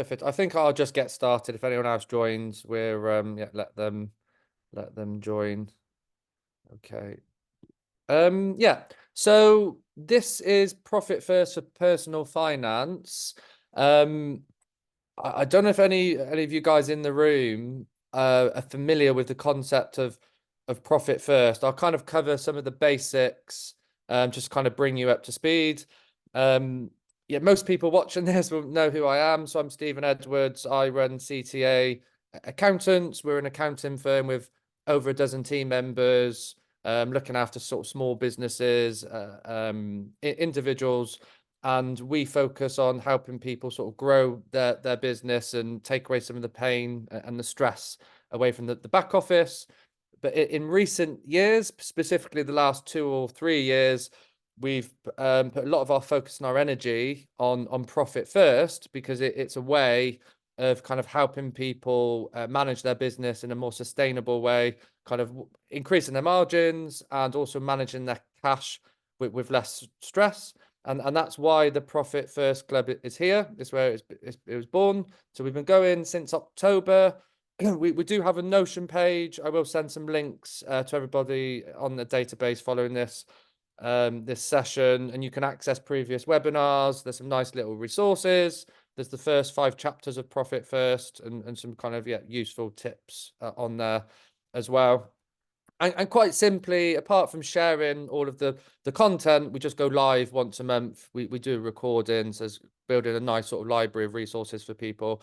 Perfect. I think I'll just get started. If anyone else joins, yeah, let them join. Okay. Yeah. So this is Profit First for Personal Finance. I don't know if any of you guys in the room are familiar with the concept of profit first. I'll kind of cover some of the basics, just kind of bring you up to speed. Yeah, most people watching this will know who I am. So I'm Stephen Edwards. I run CTA Accountants. We're an accounting firm with over a dozen team members, looking after sort of small businesses, individuals, and we focus on helping people sort of grow their business and take away some of the pain and the stress away from the back office. But in recent years, specifically the last 2 or 3 years, we've put a lot of our focus and our energy on profit first, because it's a way of kind of helping people manage their business in a more sustainable way, kind of increasing their margins and also managing their cash with less stress. And that's why the Profit First Club is here. It's where it was born. So we've been going since October. We do have a Notion page. I will send some links to everybody on the database following this session, and you can access previous webinars. There's some nice little resources. There's the first 5 chapters of Profit First and some kind of useful tips on there as well. And quite simply, apart from sharing all of the content, we just go live once a month. We do recordings, as building a nice sort of library of resources for people.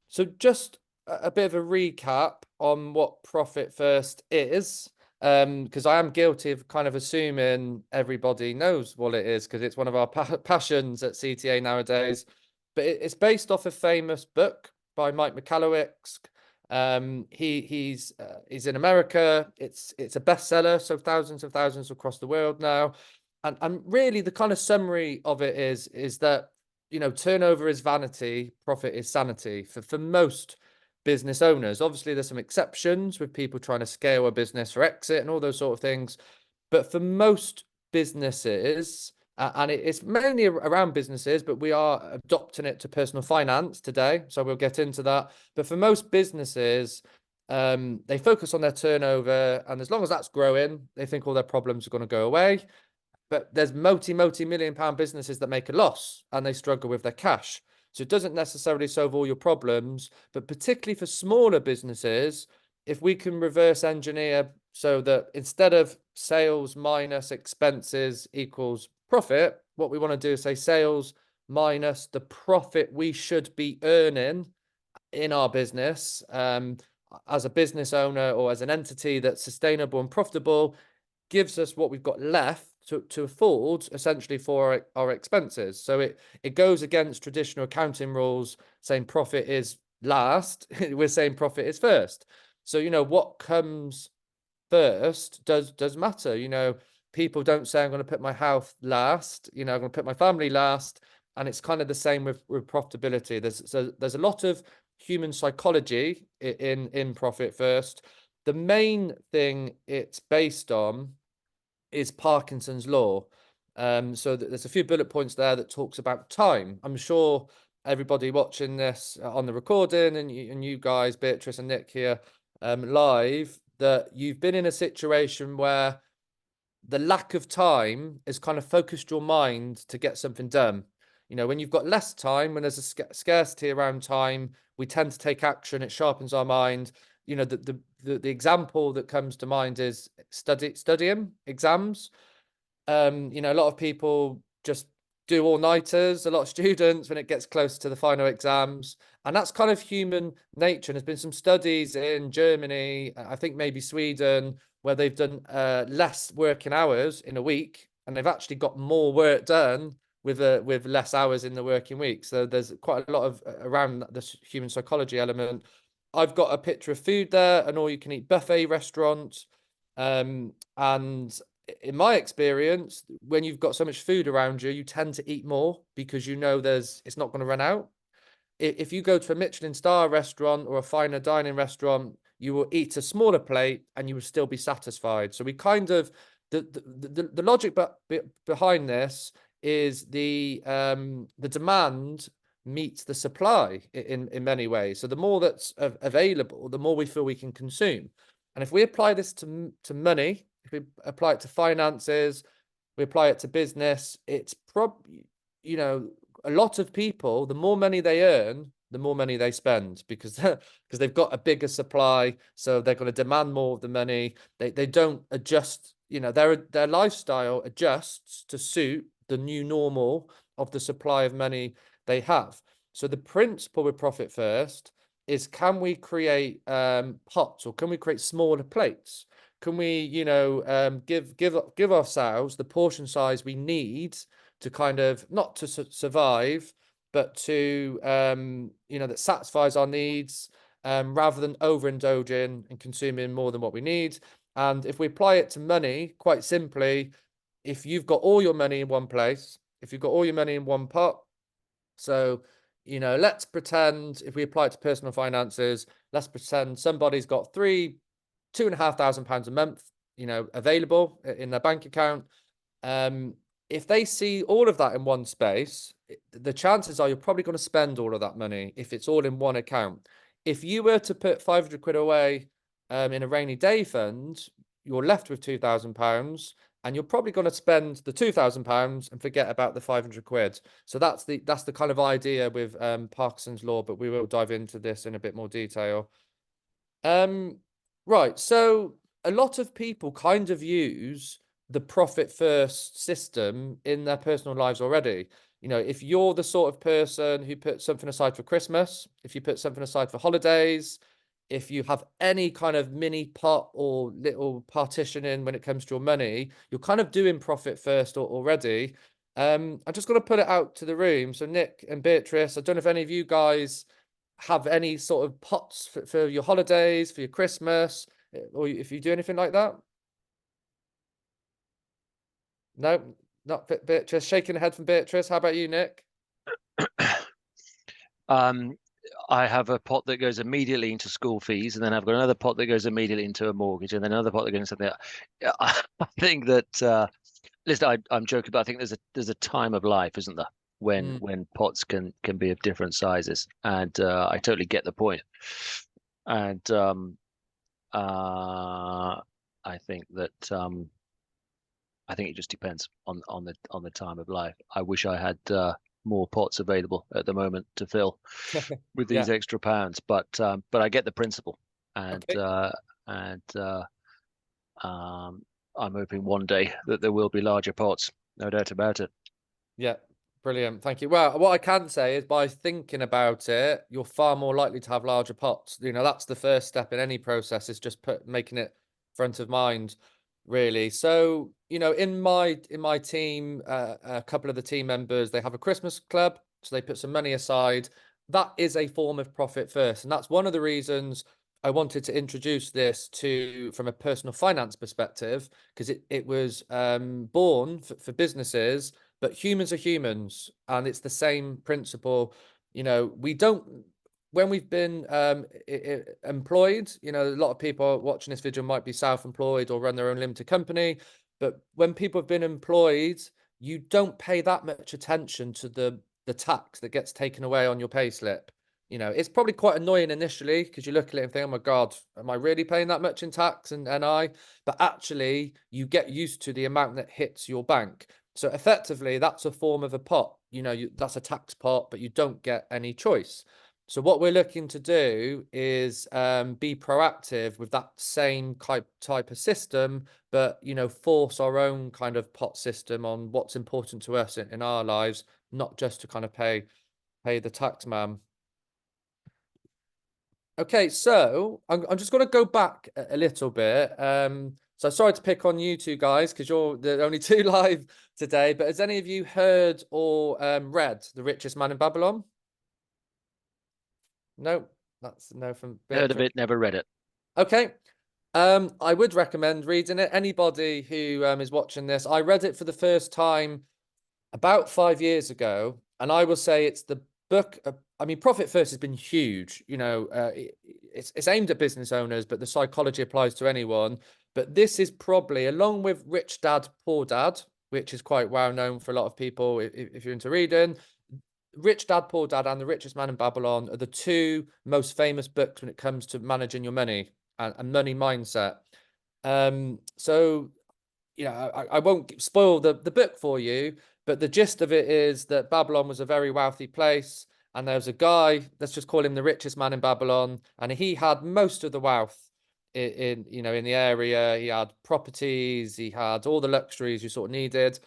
So just a bit of a recap on what Profit First is, because I am guilty of kind of assuming everybody knows what it is, because it's one of our passions at CTA nowadays. But it's based off a famous book by Mike Michalowicz. He's in America. It's a bestseller, so thousands across the world now. And really the kind of summary of it is that, you know, turnover is vanity, profit is sanity for most business owners. Obviously, there's some exceptions with people trying to scale a business for exit and all those sort of things. But for most businesses, and it's mainly around businesses, but we are adopting it to personal finance today. So we'll get into that. But for most businesses, they focus on their turnover. And as long as that's growing, they think all their problems are going to go away. But there's multi-million-pound businesses that make a loss and they struggle with their cash. So it doesn't necessarily solve all your problems, but particularly for smaller businesses, if we can reverse engineer so that instead of sales minus expenses equals profit, what we want to do is say sales minus the profit we should be earning in our business, as a business owner or as an entity that's sustainable and profitable, gives us what we've got left to afford essentially for our expenses. So it goes against traditional accounting rules saying profit is last. We're saying profit is first. So, you know, what comes first does matter. You know, people don't say I'm going to put my health last, you know, I'm going to put my family last. And it's kind of the same with profitability. There's a lot of human psychology in Profit First. The main thing it's based on is Parkinson's Law. So there's a few bullet points there that talks about time. I'm sure everybody watching this on the recording, and you guys, Beatrice and Nick here live, that you've been in a situation where the lack of time has kind of focused your mind to get something done. You know, when you've got less time, when there's a scarcity around time, we tend to take action. It sharpens our mind. You know, the example that comes to mind is studying exams. You know, a lot of people just do all-nighters, a lot of students, when it gets close to the final exams. And that's kind of human nature. And there's been some studies in Germany, I think maybe Sweden, where they've done less working hours in a week, and they've actually got more work done with less hours in the working week. So there's quite a lot of around this human psychology element. I've got a picture of food there, an all-you-can-eat buffet restaurant. And in my experience, when you've got so much food around you, you tend to eat more because you know it's not going to run out. If you go to a Michelin star restaurant or a finer dining restaurant, you will eat a smaller plate and you will still be satisfied. So we kind of the logic behind this is the demand meets the supply in many ways. So the more that's available, the more we feel we can consume. And if we apply this to money, if we apply it to finances, we apply it to business, it's probably, you know, a lot of people, the more money they earn, the more money they spend because because they've got a bigger supply, so they're going to demand more of the money. They don't adjust, you know, their lifestyle adjusts to suit the new normal of the supply of money they have. So the principle with Profit First is, can we create pots, or can we create smaller plates? Can we, you know, give ourselves the portion size we need to kind of not to survive, but to you know, that satisfies our needs, rather than overindulging and consuming more than what we need. And if we apply it to money, quite simply, if you've got all your money in one place, if you've got all your money in one pot, so, you know, let's pretend, if we apply it to personal finances, let's pretend somebody's got £2,500 a month, you know, available in their bank account. If they see all of that in one space, the chances are you're probably going to spend all of that money if it's all in one account. If you were to put 500 quid away in a rainy day fund, you're left with £2,000, and you're probably going to spend the £2,000 and forget about the 500 quid. So that's the kind of idea with Parkinson's Law, but we will dive into this in a bit more detail. Right, so a lot of people kind of use the profit first system in their personal lives already. You know, if you're the sort of person who puts something aside for Christmas, if you put something aside for holidays, if you have any kind of mini pot or little partitioning when it comes to your money, you're kind of doing profit first already. I'm just going to put it out to the room. So Nick and Beatrice, I don't know if any of you guys have any sort of pots for your holidays, for your Christmas, or if you do anything like that. No, not Beatrice. Shaking the head from Beatrice. How about you, Nick? I have a pot that goes immediately into school fees, and then I've got another pot that goes immediately into a mortgage, and then another pot that goes into something else. I think that listen, I'm joking, but I think there's a time of life, isn't there, when pots can be of different sizes, and I totally get the point. And I think that I think it just depends on the time of life. I wish I had more pots available at the moment to fill with these Yeah. extra pounds, but I get the principle, and Okay. I'm hoping one day that there will be larger pots, no doubt about it. Yeah. Brilliant. Thank you. Well, what I can say is, by thinking about it, you're far more likely to have larger pots. You know, that's the first step in any process, is just making it front of mind, really. So, you know, in my team, a couple of the team members, they have a Christmas club, so they put some money aside. That is a form of profit first, and that's one of the reasons I wanted to introduce this to from a personal finance perspective, because it was born for businesses, but humans are humans, and it's the same principle. You know, we don't, when we've been employed, you know, a lot of people watching this video might be self-employed or run their own limited company, but when people have been employed, you don't pay that much attention to the tax that gets taken away on your pay slip. You know, it's probably quite annoying initially, because you look at it and think, oh my God, am I really paying that much in tax and NI? But actually, you get used to the amount that hits your bank. So effectively, that's a form of a pot. You know, that's a tax pot, but you don't get any choice. So what we're looking to do is be proactive with that same type of system, but, you know, force our own kind of pot system on what's important to us in our lives, not just to kind of pay the tax man. Okay, so I'm just going to go back a little bit. So sorry to pick on you two guys, because you're the only two live today. But has any of you heard or read The Richest Man in Babylon? No, that's no from Heard of Beatrice. it, never read it. Okay. I would recommend reading it. Anybody who is watching this, I read it for the first time about 5 years ago, and I will say it's the book. I mean, Profit First has been huge. You know, it's aimed at business owners, but the psychology applies to anyone. But this is probably, along with Rich Dad, Poor Dad, which is quite well known for a lot of people if you're into reading, Rich Dad, Poor Dad and The Richest Man in Babylon are the two most famous books when it comes to managing your money and money mindset. So, you know, I won't spoil the book for you, but the gist of it is that Babylon was a very wealthy place, and there was a guy, let's just call him the richest man in Babylon, and he had most of the wealth in you know, in the area. He had properties, he had all the luxuries you sort of needed.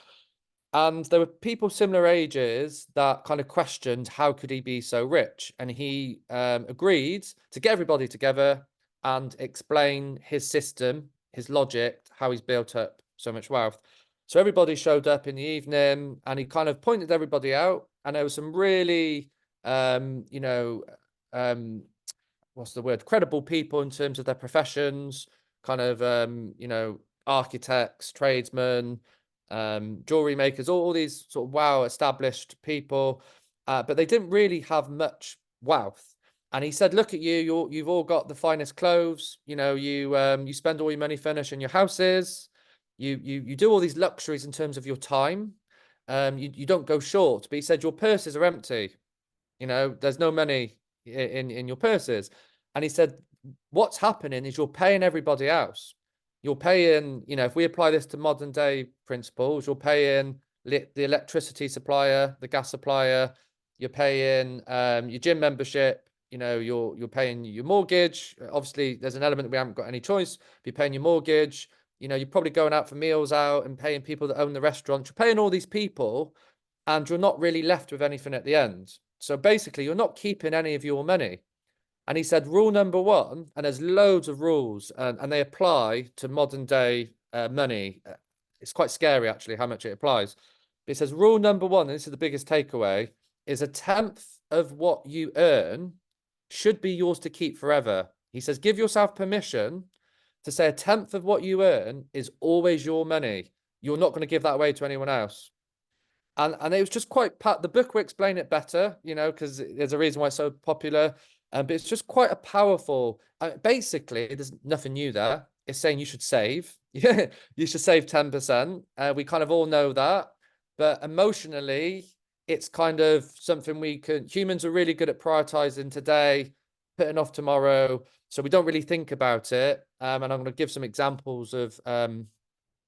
And there were people similar ages that kind of questioned how could he be so rich, and he agreed to get everybody together and explain his system, his logic, how he's built up so much wealth. So everybody showed up in the evening, and he kind of pointed everybody out, and there was some really you know, what's the word, credible people in terms of their professions, kind of you know, architects, tradesmen, jewelry makers, all these sort of wow established people, but they didn't really have much wealth. And he said, look at you, you've all got the finest clothes, you know, you spend all your money furnishing your houses, you do all these luxuries in terms of your time, you don't go short. But he said your purses are empty, you know, there's no money in your purses. And he said, what's happening is you're paying everybody else. You're paying, you know, if we apply this to modern day principles, you're paying the electricity supplier, the gas supplier, you're paying your gym membership, you know, you're paying your mortgage. Obviously, there's an element that we haven't got any choice. You're paying your mortgage. You know, you're probably going out for meals out and paying people that own the restaurant. You're paying all these people, and you're not really left with anything at the end. So basically, you're not keeping any of your money. And he said, rule number one, and there's loads of rules, and they apply to modern day money. It's quite scary, actually, how much it applies. But he says, rule number one, and this is the biggest takeaway, is a tenth of what you earn should be yours to keep forever. He says, give yourself permission to say a tenth of what you earn is always your money. You're not going to give that away to anyone else. And it was just quite the book will explain it better, you know, because there's a reason why it's so popular. But it's just quite a powerful. Basically, there's nothing new there. It's saying you should save. Yeah, you should save 10%. We kind of all know that, but emotionally, it's kind of something we can. Humans are really good at prioritizing today, putting off tomorrow, so we don't really think about it. And I'm going to give some examples of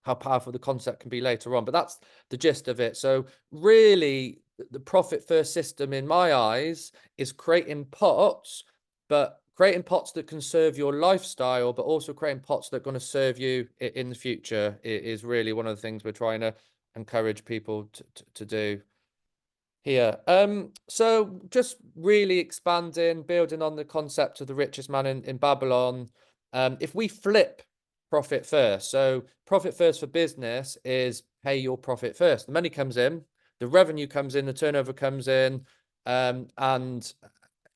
how powerful the concept can be later on. But that's the gist of it. So really, the profit first system, in my eyes, is creating pots, but creating pots that can serve your lifestyle, but also creating pots that are going to serve you in the future is really one of the things we're trying to encourage people to do here. So just really expanding, building on the concept of the richest man in Babylon. If we flip profit first, so profit first for business is pay your profit first. The money comes in, the revenue comes in, the turnover comes in, and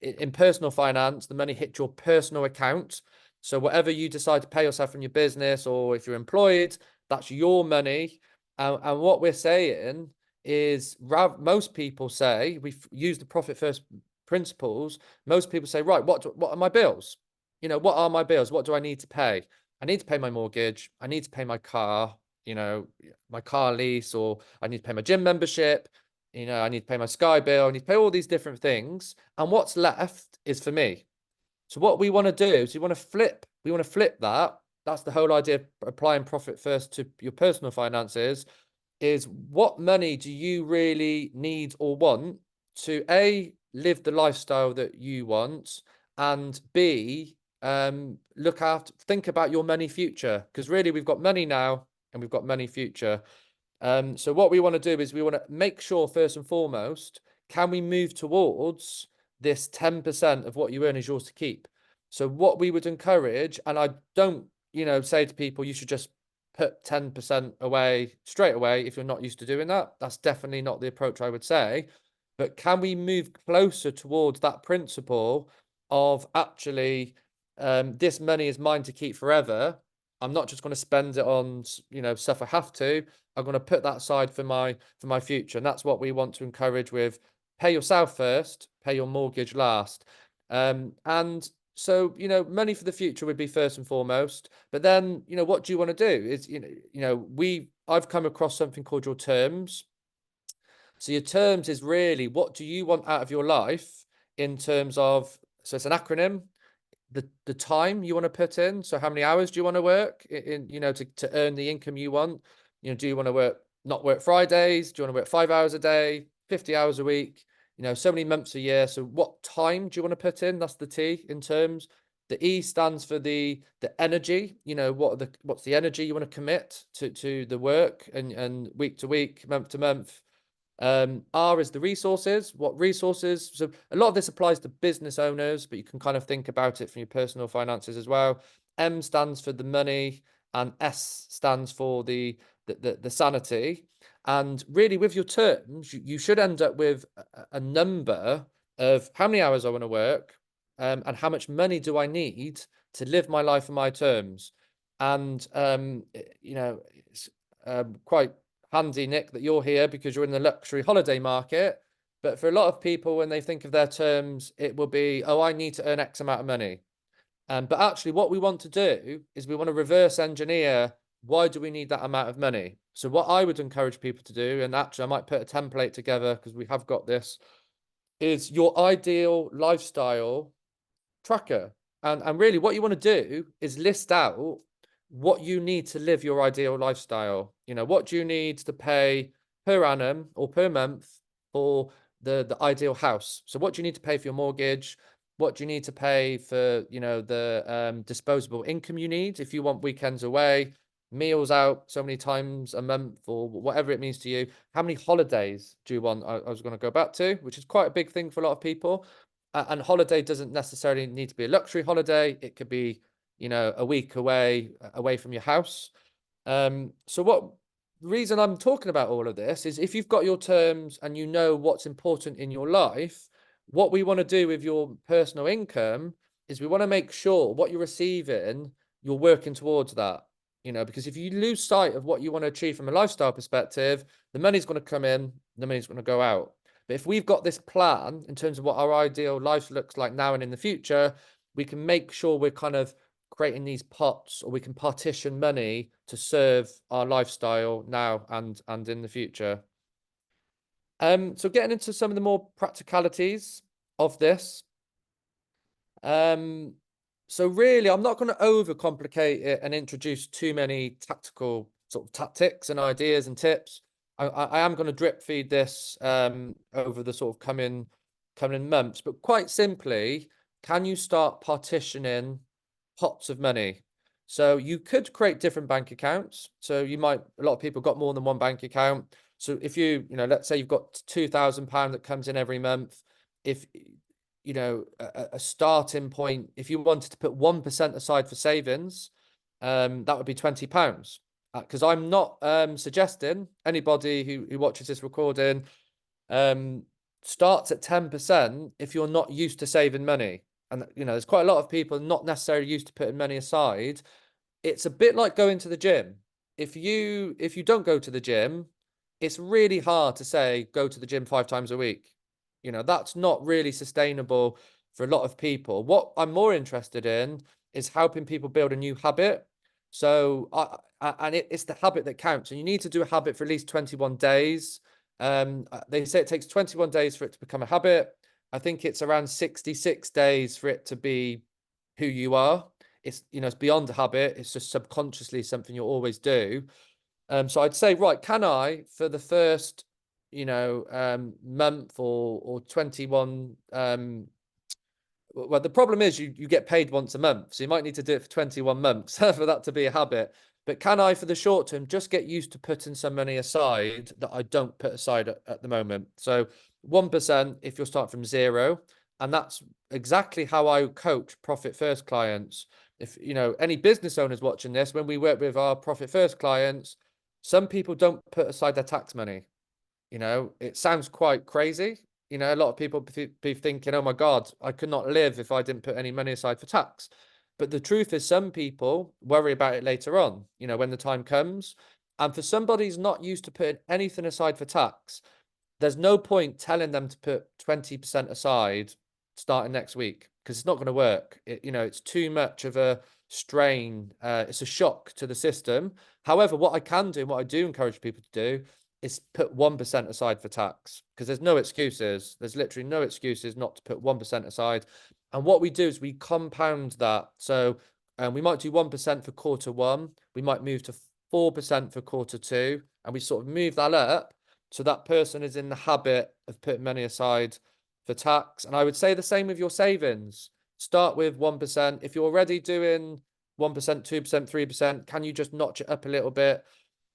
in personal finance, the money hits your personal account. So whatever you decide to pay yourself from your business, or if you're employed, that's your money. And what we're saying is, most people say, we've used the profit first principles. Most people say, right, what are my bills? You know, what are my bills? What do I need to pay? I need to pay my mortgage. I need to pay my car, you know, my car lease, or I need to pay my gym membership. You know, I need to pay my Sky bill. I need to pay all these different things. And what's left is for me. So what we want to do is we want to flip that. That's the whole idea of applying profit first to your personal finances, is what money do you really need or want to A, live the lifestyle that you want, and B, think about your money future, because really we've got money now and we've got money future. So what we want to do is we want to make sure, first and foremost, can we move towards this 10% of what you earn is yours to keep? So what we would encourage, and I don't, you know, say to people you should just put 10% away straight away if you're not used to doing that. That's definitely not the approach I would say. But can we move closer towards that principle of actually, this money is mine to keep forever. I'm not just going to spend it on, you know, stuff I have to. I'm going to put that aside for my future. And that's what we want to encourage with pay yourself first, pay your mortgage last. And so, you know, money for the future would be first and foremost. But then, you know, what do you want to do? Is, I've come across something called your terms. So your terms is really, what do you want out of your life in terms of, so it's an acronym, the time you want to put in. So how many hours do you want to work in, to earn the income you want? Do you want to not work Fridays? Do you want to work 5 hours a day, 50 hours a week? So many months a year. So what time do you want to put in? That's the T in terms. The E stands for the energy. What's the energy you want to commit to the work and week to week, month to month. R is the resources. What resources? So a lot of this applies to business owners, but you can kind of think about it from your personal finances as well. M stands for the money, and S stands for the sanity. And really, with your terms, you should end up with a number of how many hours I want to work, and how much money do I need to live my life on my terms. And it's quite handy, Nick, that you're here because you're in the luxury holiday market. But for a lot of people, when they think of their terms, it will be, oh, I need to earn X amount of money. But actually, what we want to do is we want to reverse engineer, why do we need that amount of money? So what I would encourage people to do, and actually I might put a template together because we have got this, is your ideal lifestyle tracker. And really what you want to do is list out what you need to live your ideal lifestyle. What do you need to pay per annum or per month for the ideal house? So what do you need to pay for your mortgage? What do you need to pay for, the disposable income you need if you want weekends away, meals out so many times a month, or whatever it means to you? How many holidays do you want? I was going to go back to, which is quite a big thing for a lot of people. And holiday doesn't necessarily need to be a luxury holiday. It could be, a week away from your house. So the reason I'm talking about all of this is if you've got your terms and you know what's important in your life, what we want to do with your personal income is we want to make sure what you're receiving, you're working towards that. Because if you lose sight of what you want to achieve from a lifestyle perspective, the money's going to come in, the money's going to go out. But if we've got this plan in terms of what our ideal life looks like now and in the future, we can make sure we're kind of creating these pots, or we can partition money to serve our lifestyle now and in the future. So getting into some of the more practicalities of this. So really, I'm not going to overcomplicate it and introduce too many tactical sort of tactics and ideas and tips. I am going to drip feed this over the sort of coming months, but quite simply, can you start partitioning pots of money? So you could create different bank accounts. So a lot of people got more than one bank account. So if let's say you've got £2,000 that comes in every month, if a starting point, if you wanted to put 1% aside for savings, that would be £20. Because I'm not suggesting anybody who watches this recording starts at 10% if you're not used to saving money. And there's quite a lot of people not necessarily used to putting money aside. It's a bit like going to the gym. If you don't go to the gym, it's really hard to say go to the gym 5 times a week. That's not really sustainable for a lot of people. What I'm more interested in is helping people build a new habit. So it's the habit that counts, and you need to do a habit for at least 21 days. They say it takes 21 days for it to become a habit. I think it's around 66 days for it to be who you are. It's beyond a habit. It's just subconsciously something you'll always do. So I'd say, right, can I, for the first, month or 21, well, the problem is you get paid once a month, so you might need to do it for 21 months for that to be a habit. But can I, for the short term, just get used to putting some money aside that I don't put aside at the moment? So 1% if you're starting from zero. And that's exactly how I coach profit first clients. If any business owners watching this, when we work with our profit first clients, some people don't put aside their tax money. It sounds quite crazy. A lot of people be thinking, oh my God, I could not live if I didn't put any money aside for tax. But the truth is, some people worry about it later on, when the time comes. And for somebody who's not used to putting anything aside for tax, there's no point telling them to put 20% aside starting next week, because it's not going to work. It's too much of a strain. It's a shock to the system. However, what I can do, and what I do encourage people to do, is put 1% aside for tax, because there's no excuses. There's literally no excuses not to put 1% aside. And what we do is we compound that. So we might do 1% for quarter one. We might move to 4% for quarter two, and we sort of move that up so that person is in the habit of putting money aside for tax. And I would say the same with your savings. Start with 1%. If you're already doing 1%, 2%, 3%, can you just notch it up a little bit?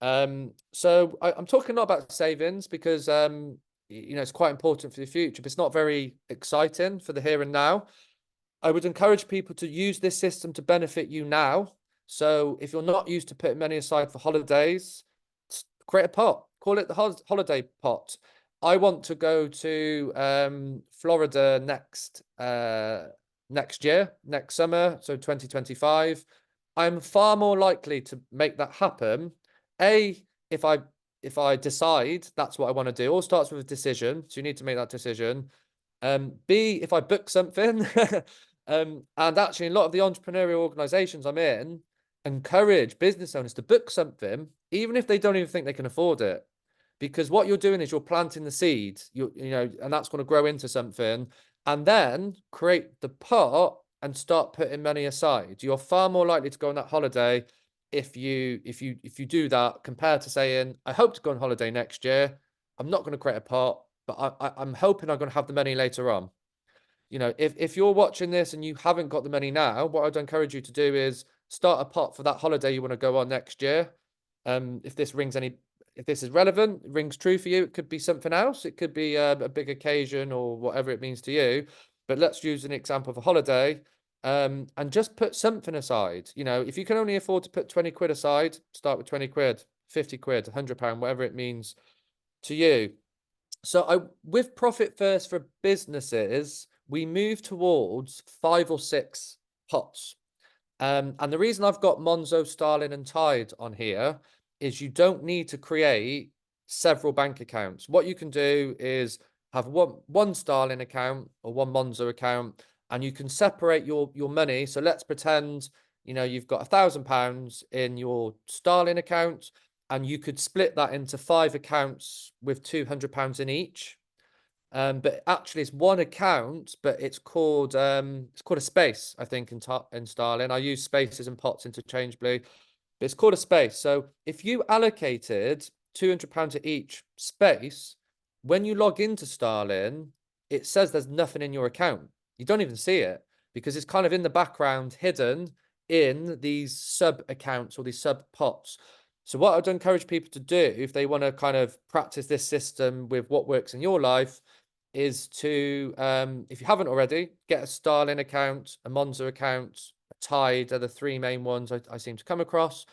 So I'm talking not about savings because it's quite important for the future, but it's not very exciting for the here and now. I would encourage people to use this system to benefit you now. So if you're not used to putting money aside for holidays, create a pot, call it the holiday pot. I want to go to Florida next year, next summer, so 2025. I'm far more likely to make that happen. If I decide that's what I want to do. All starts with a decision, so you need to make that decision. B, if I book something, and actually a lot of the entrepreneurial organizations I'm in encourage business owners to book something, even if they don't even think they can afford it, because what you're doing is you're planting the seed, and that's going to grow into something, and then create the pot and start putting money aside. You're far more likely to go on that holiday if you do that, compared to saying, I hope to go on holiday next year. I'm not going to create a pot, but I'm hoping I'm going to have the money later on. If you're watching this and you haven't got the money now, what I'd encourage you to do is start a pot for that holiday you want to go on next year. If this is relevant, rings true for you, it could be something else. It could be a big occasion or whatever it means to you. But let's use an example of a holiday. And just put something aside. If you can only afford to put 20 quid aside, start with 20 quid, 50 quid, £100, whatever it means to you. So with Profit First for businesses, we move towards 5 or 6 pots. And the reason I've got Monzo, Starling, and Tide on here is you don't need to create several bank accounts. What you can do is have one Starling account or one Monzo account, and you can separate your money. So let's pretend, you've got £1,000 in your Starling account, and you could split that into 5 accounts with £200 in each. But actually it's one account, but it's called a space, I think, in Starling. I use spaces and pots interchangeably, but it's called a space. So if you allocated £200 to each space, when you log into Starling, it says there's nothing in your account. You don't even see it because it's kind of in the background, hidden in these sub accounts or these sub pots. So what I'd encourage people to do if they want to kind of practice this system with what works in your life is to, if you haven't already, get a Starling account, a Monzo account, a Tide are the 3 main ones I seem to come across.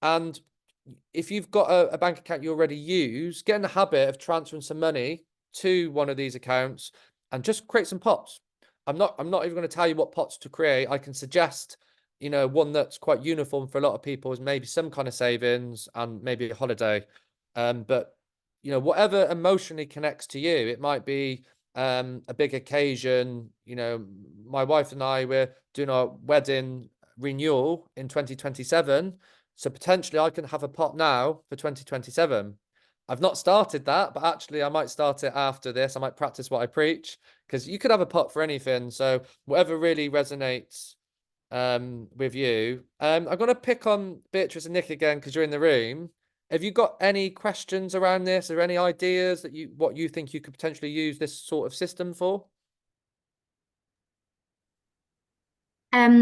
And if you've got a bank account you already use, get in the habit of transferring some money to one of these accounts and just create some pots. I'm not even going to tell you what pots to create. I can suggest, one that's quite uniform for a lot of people is maybe some kind of savings and maybe a holiday. But whatever emotionally connects to you, it might be a big occasion. My wife and I, we're doing our wedding renewal in 2027. So potentially I can have a pot now for 2027. I've not started that, but actually I might start it after this. I might practice what I preach, because you could have a pot for anything. So whatever really resonates with you. I'm going to pick on Beatrice and Nick again because you're in the room. Have you got any questions around this or any ideas that what you think you could potentially use this sort of system for?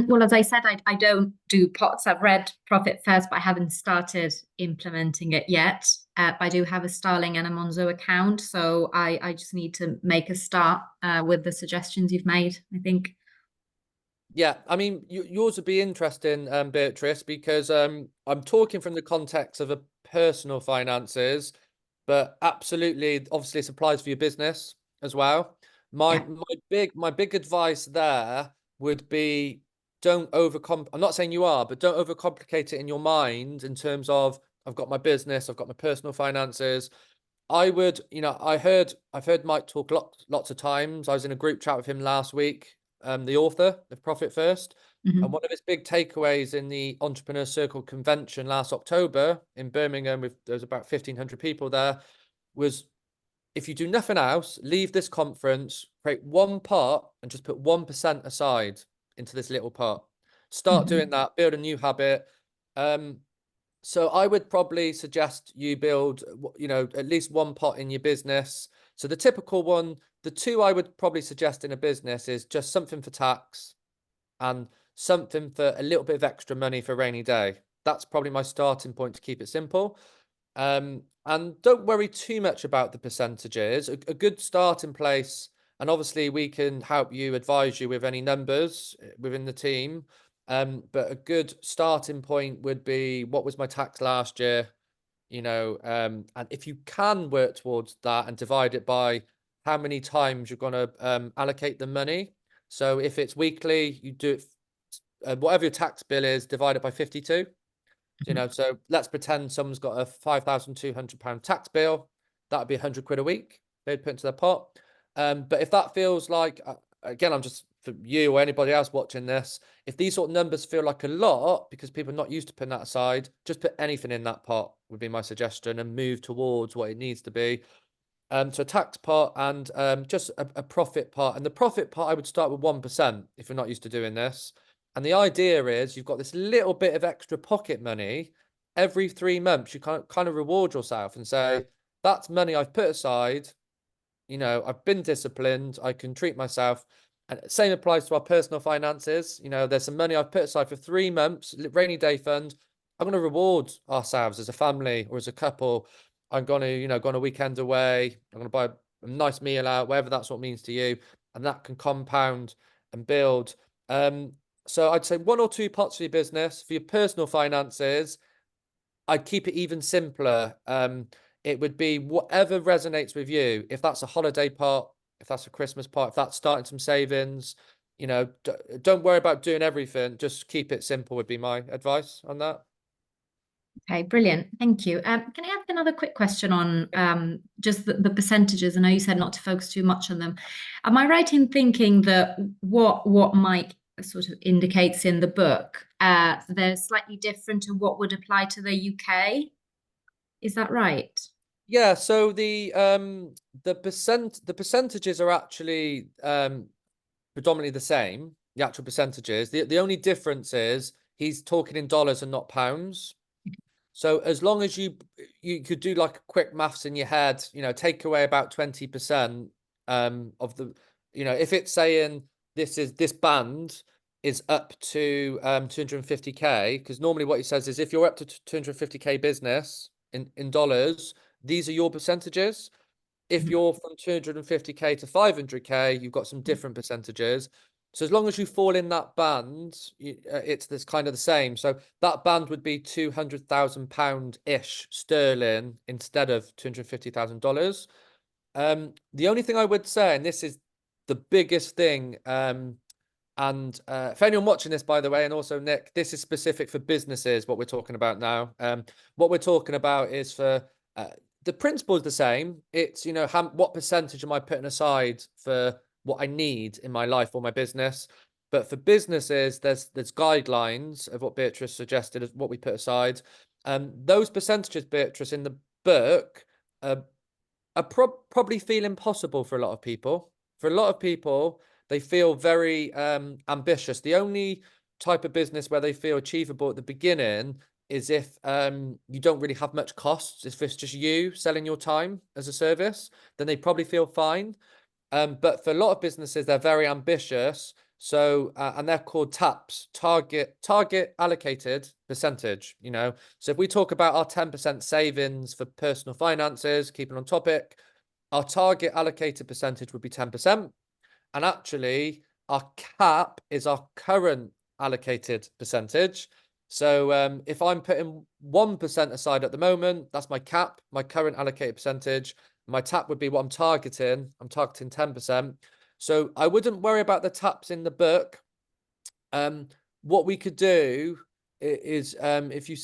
Well, as I said, I don't do pots. I've read Profit First, but I haven't started implementing it yet. But I do have a Starling and a Monzo account, so I just need to make a start with the suggestions you've made, I think. Yeah, I mean, yours would be interesting, Beatrice, because I'm talking from the context of a personal finances, but absolutely, obviously, this applies for your business as well. My big advice there would be don't I'm not saying you are, but don't overcomplicate it in your mind in terms of I've got my business, I've got my personal finances. I would, I've heard Mike talk lots of times. I was in a group chat with him last week. the author of Profit First. Mhm. And one of his big takeaways in the Entrepreneur Circle convention last October in Birmingham, there was about 1,500 people there, was if you do nothing else, leave this conference, create one pot and just put 1% aside into this little pot. Start doing that, build a new habit. So I would probably suggest you build, at least one pot in your business. So the typical one, the two I would probably suggest in a business is just something for tax and something for a little bit of extra money for a rainy day. That's probably my starting point to keep it simple. And don't worry too much about the percentages. A good starting place, and obviously we can help you, advise you with any numbers within the team. But a good starting point would be, what was my tax last year? And if you can work towards that and divide it by how many times you're going to allocate the money. So if it's weekly, you do it, whatever your tax bill is, divide it by 52. So let's pretend someone's got a £5,200 tax bill. That would be 100 quid a week they'd put into their pot. But if that feels like, again, I'm just, for you or anybody else watching this, if these sort of numbers feel like a lot because people are not used to putting that aside, just put anything in that pot would be my suggestion and move towards what it needs to be. So a tax pot and just a profit pot. And the profit pot, I would start with 1% if you're not used to doing this. And the idea is you've got this little bit of extra pocket money every 3 months. You kind of reward yourself and say, that's money I've put aside. I've been disciplined. I can treat myself. And same applies to our personal finances. There's some money I've put aside for 3 months, rainy day fund. I'm going to reward ourselves as a family or as a couple. I'm going to, go on a weekend away. I'm going to buy a nice meal out, whatever that sort of means to you. And that can compound and build. So I'd say 1 or 2 pots for your business. For your personal finances, I'd keep it even simpler. It would be whatever resonates with you. If that's a holiday pot, if that's a Christmas pot, if that's starting some savings, don't worry about doing everything. Just keep it simple would be my advice on that. Okay, brilliant. Thank you. Can I ask another quick question on just the percentages? I know you said not to focus too much on them. Am I right in thinking that what Mike sort of indicates in the book, they're slightly different to what would apply to the UK? Is that right? Yeah, so the percentages are actually predominantly the same, the actual percentages. The only difference is he's talking in dollars and not pounds. So as long as you could do like a quick maths in your head, take away about 20% of the, if it's saying this band is up to 250k, because normally what he says is if you're up to 250k business in dollars, these are your percentages. If you're from 250k to 500k, you've got some different percentages. So as long as you fall in that band, it's this kind of the same. So that band would be £200,000-ish sterling instead of $250,000. The only thing I would say, and this is the biggest thing, and if anyone watching this, by the way, and also Nick, this is specific for businesses, what we're talking about now. What we're talking about is for the principle is the same. It's, what percentage am I putting aside for what I need in my life or my business? But for businesses, there's guidelines of what Beatrice suggested as what we put aside. Those percentages, Beatrice, in the book are probably feel impossible for a lot of people. For a lot of people, they feel very ambitious. The only type of business where they feel achievable at the beginning is if you don't really have much costs. If it's just you selling your time as a service, then they probably feel fine. But for a lot of businesses, they're very ambitious. So, and they're called TAPs, target allocated percentage, So if we talk about our 10% savings for personal finances, keeping on topic, our target allocated percentage would be 10%. And actually, our cap is our current allocated percentage. So if I'm putting 1% aside at the moment, that's my cap, my current allocated percentage. My tap would be what I'm targeting. I'm targeting 10%. So I wouldn't worry about the taps in the book. What we could do is if you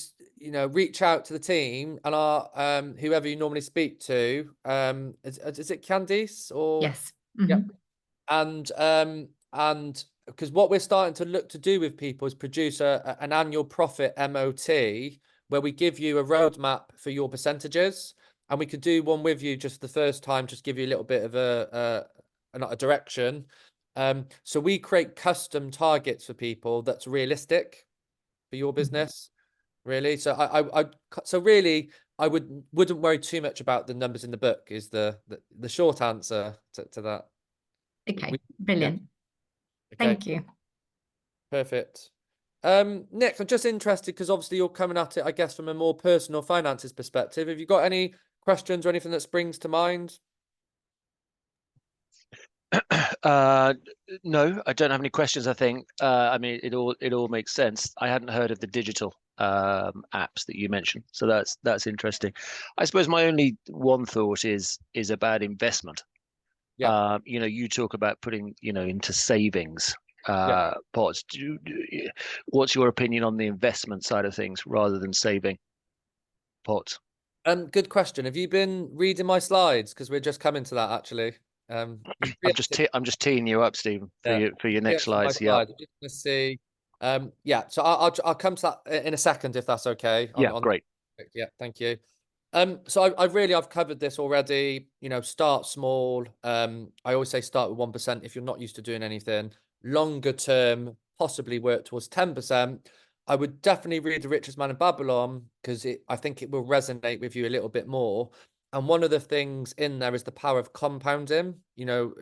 reach out to the team and our whoever you normally speak to, is it Candice or Yes. yeah. And And because what we're starting to look to do with people is produce an annual profit MOT, where we give you a roadmap for your percentages, and we could do one with you just the first time, just give you a little bit of a direction. So we create custom targets for people that's realistic for your business, really. So so really I wouldn't worry too much about the numbers in the book is the short answer to that. Okay, brilliant. Okay. Thank you. Perfect. Nick, I'm just interested because obviously you're coming at it, I guess, from a more personal finances perspective. Have you got any questions or anything that springs to mind? No, I don't have any questions. I think I mean it all makes sense. I hadn't heard of the digital apps that you mentioned, so that's interesting. I suppose my only one thought is about investment. Yeah. You know, you talk about putting, you know, into savings Yeah. pots. What's your opinion on the investment side of things rather than saving pots? Good question. Have you been reading my slides? Because we're just coming to that actually. You I'm just teeing you up, Stephen, for your next slides. Yeah. I'm just going to see. Yeah. So I'll come to that in a second if that's okay. Yeah. Great. Yeah. Thank you. So I've covered this already. You know, start small. I always say start with 1% if you're not used to doing anything. Longer term, possibly work towards 10%. I would definitely read The Richest Man in Babylon because I think it will resonate with you a little bit more. And one of the things in there is the power of compounding. You know,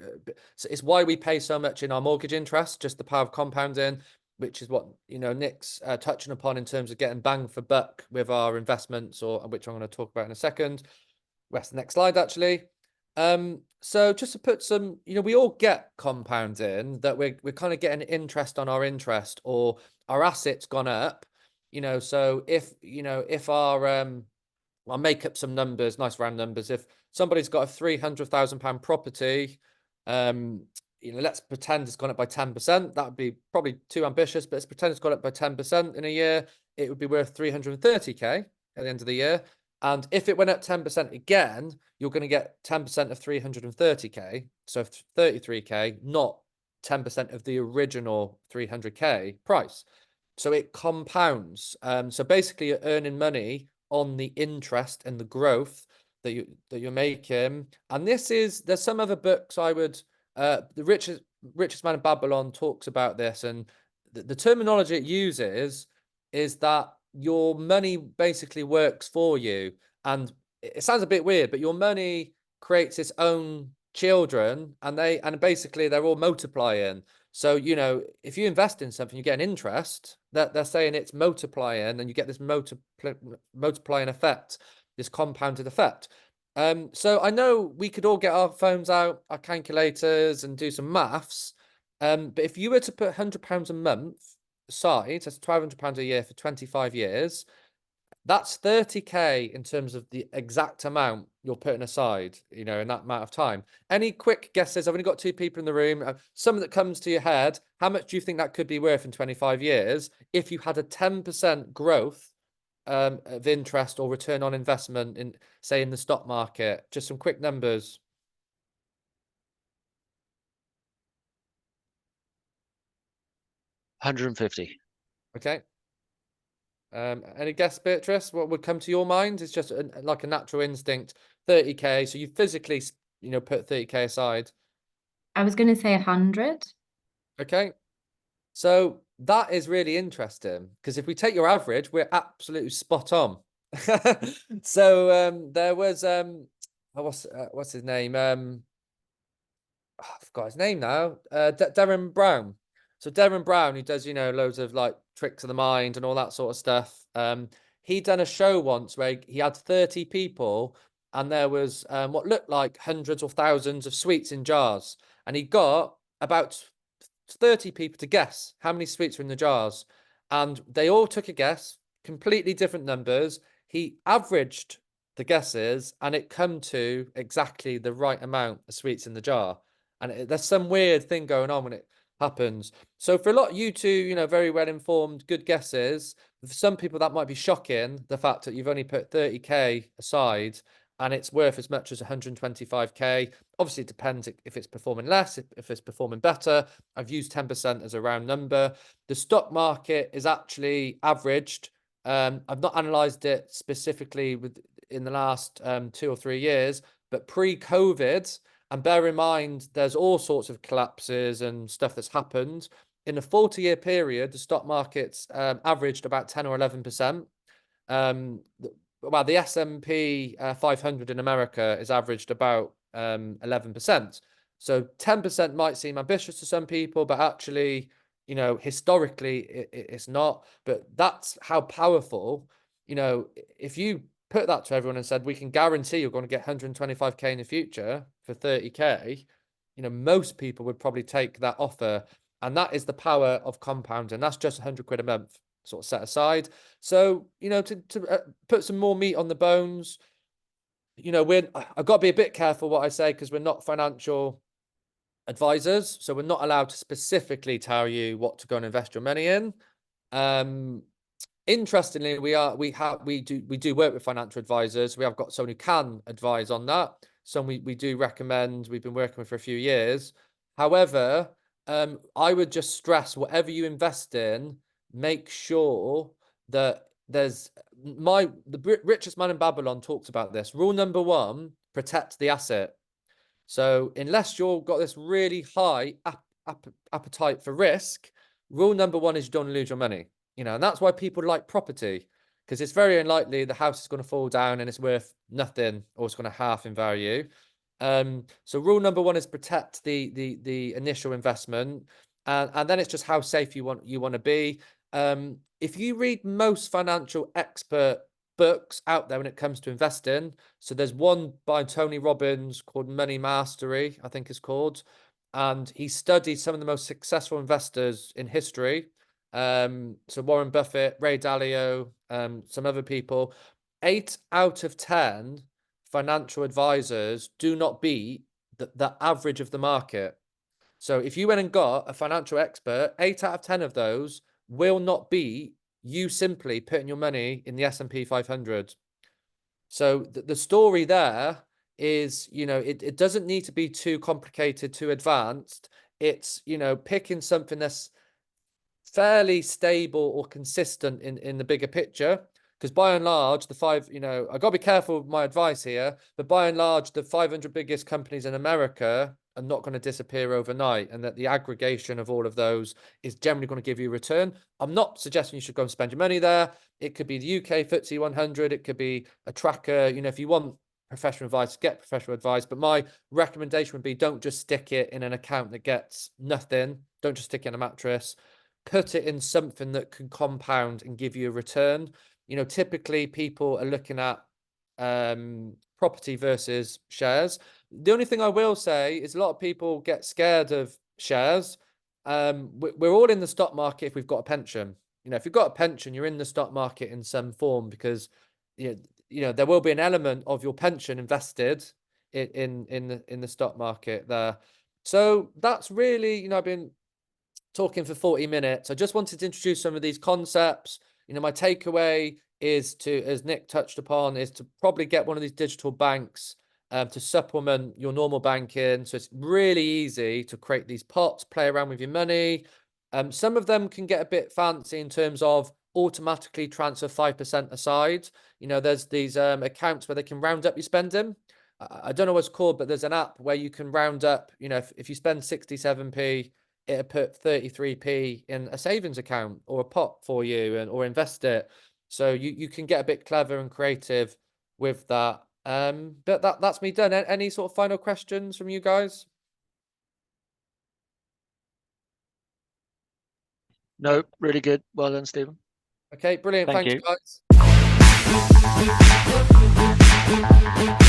so it's why we pay so much in our mortgage interest, just the power of compounding, which is what, you know, Nick's touching upon in terms of getting bang for buck with our investments, or which I'm going to talk about in a second. That's the next slide, actually. So just to put some, you know, we all get compounding, that we're kind of getting interest on our interest, or our assets gone up, you know. So if, you know, if I'll make up some numbers, nice round numbers. If somebody's got a £300,000 property, you know, let's pretend it's gone up by 10%. That would be probably too ambitious, but let's pretend it's gone up by 10% in a year. It would be worth 330k at the end of the year. And if it went up 10% again, you're going to get 10% of 330k. So 33k, not 10% of the original 300k price. So it compounds. So basically you're earning money on the interest and the growth that you're making. And there's some other books I would, the richest Man in Babylon talks about this, and the terminology it uses is that your money basically works for you. And it sounds a bit weird, but your money creates its own children, and basically they're all multiplying. So, you know, if you invest in something, you get an interest, that they're saying it's multiplying, and you get this multiplying effect, this compounded effect. So I know we could all get our phones out, our calculators, and do some maths. But if you were to put £100 a month aside, that's £1,200 a year for 25 years, that's 30k in terms of the exact amount you're putting aside, you know, in that amount of time. Any quick guesses? I've only got two people in the room. Something that comes to your head, how much do you think that could be worth in 25 years if you had a 10% growth of interest or return on investment in, say, in the stock market? Just some quick numbers. $150. Okay. Any guess, Beatrice? What would come to your mind? It's just like a natural instinct. 30k. So you physically, you know, put 30k aside. I was going to say 100. Okay. So that is really interesting, because if we take your average, we're absolutely spot on. So there was what's his name? I forgot his name now. Darren Brown. So Darren Brown, who does, you know, loads of like tricks of the mind and all that sort of stuff. He done a show once where he had 30 people, and there was what looked like hundreds or thousands of sweets in jars, and he got about 30 people to guess how many sweets were in the jars, and they all took a guess, completely different numbers. He averaged the guesses, and it come to exactly the right amount of sweets in the jar. And there's some weird thing going on when it happens. So for a lot of you two, you know, very well informed, good guesses. For some people, that might be shocking, the fact that you've only put 30k aside. and it's worth as much as 125k. Obviously, it depends if it's performing less, if it's performing better. I've used 10% as a round number. The stock market is actually averaged. I've not analysed it specifically in the last 2 or 3 years, but pre-COVID, and bear in mind, there's all sorts of collapses and stuff that's happened. In a 40-year period, the stock market's averaged about 10 or 11%. Well, the S&P 500 in America is averaged about 11%. So 10% might seem ambitious to some people, but actually, you know, historically, it's not. But that's how powerful, you know, if you put that to everyone and said, we can guarantee you're going to get 125k in the future for 30k, you know, most people would probably take that offer. And that is the power of compounding. That's just 100 quid a month sort of set aside. So, you know, to put some more meat on the bones, you know, I've got to be a bit careful what I say, because we're not financial advisors. So we're not allowed to specifically tell you what to go and invest your money in. Interestingly, we do work with financial advisors. We have got someone who can advise on that. So we do recommend, we've been working with for a few years. However, I would just stress, whatever you invest in, make sure that the richest man in Babylon talks about this. Rule number 1, protect the asset. So unless you've got this really high appetite for risk, rule number 1 is you don't lose your money. You know, and that's why people like property, because it's very unlikely the house is going to fall down and it's worth nothing, or it's going to half in value. So rule number 1 is protect the initial investment, and then it's just how safe you want to be. If you read most financial expert books out there when it comes to investing, so there's one by Tony Robbins called Money Mastery, I think it's called, and he studied some of the most successful investors in history. So Warren Buffett, Ray Dalio, some other people. 8 out of 10 financial advisors do not beat the average of the market. So if you went and got a financial expert, 8 out of 10 of those will not beat you simply putting your money in the S&P 500. So the story there is, you know, it doesn't need to be too complicated, too advanced. It's, you know, picking something that's fairly stable or consistent in the bigger picture. Because by and large, you know, I got to be careful with my advice here, but by and large, the 500 biggest companies in America are not going to disappear overnight, and that the aggregation of all of those is generally going to give you a return. I'm not suggesting you should go and spend your money there. It could be the UK FTSE 100. It could be a tracker. You know, if you want professional advice, get professional advice. But my recommendation would be, don't just stick it in an account that gets nothing. Don't just stick it in a mattress. Put it in something that can compound and give you a return. You know, typically people are looking at property versus shares. The only thing I will say is a lot of people get scared of shares. We're all in the stock market if we've got a pension. You know, if you've got a pension, you're in the stock market in some form, because you know there will be an element of your pension invested in the stock market there. So that's really, you know, I've been talking for 40 minutes. I just wanted to introduce some of these concepts. You know, my takeaway is to, as Nick touched upon, is to probably get one of these digital banks to supplement your normal banking. So it's really easy to create these pots, play around with your money. Some of them can get a bit fancy in terms of automatically transfer 5% aside. You know, there's these accounts where they can round up your spending. I don't know what it's called, but there's an app where you can round up, you know, if you spend 67p, it'll put 33p in a savings account or a pot for you, or invest it. So you can get a bit clever and creative with that. But that's me done. Any sort of final questions from you guys? No, really good. Well done, Stephen. Okay, brilliant. Thank Thanks, you. guys.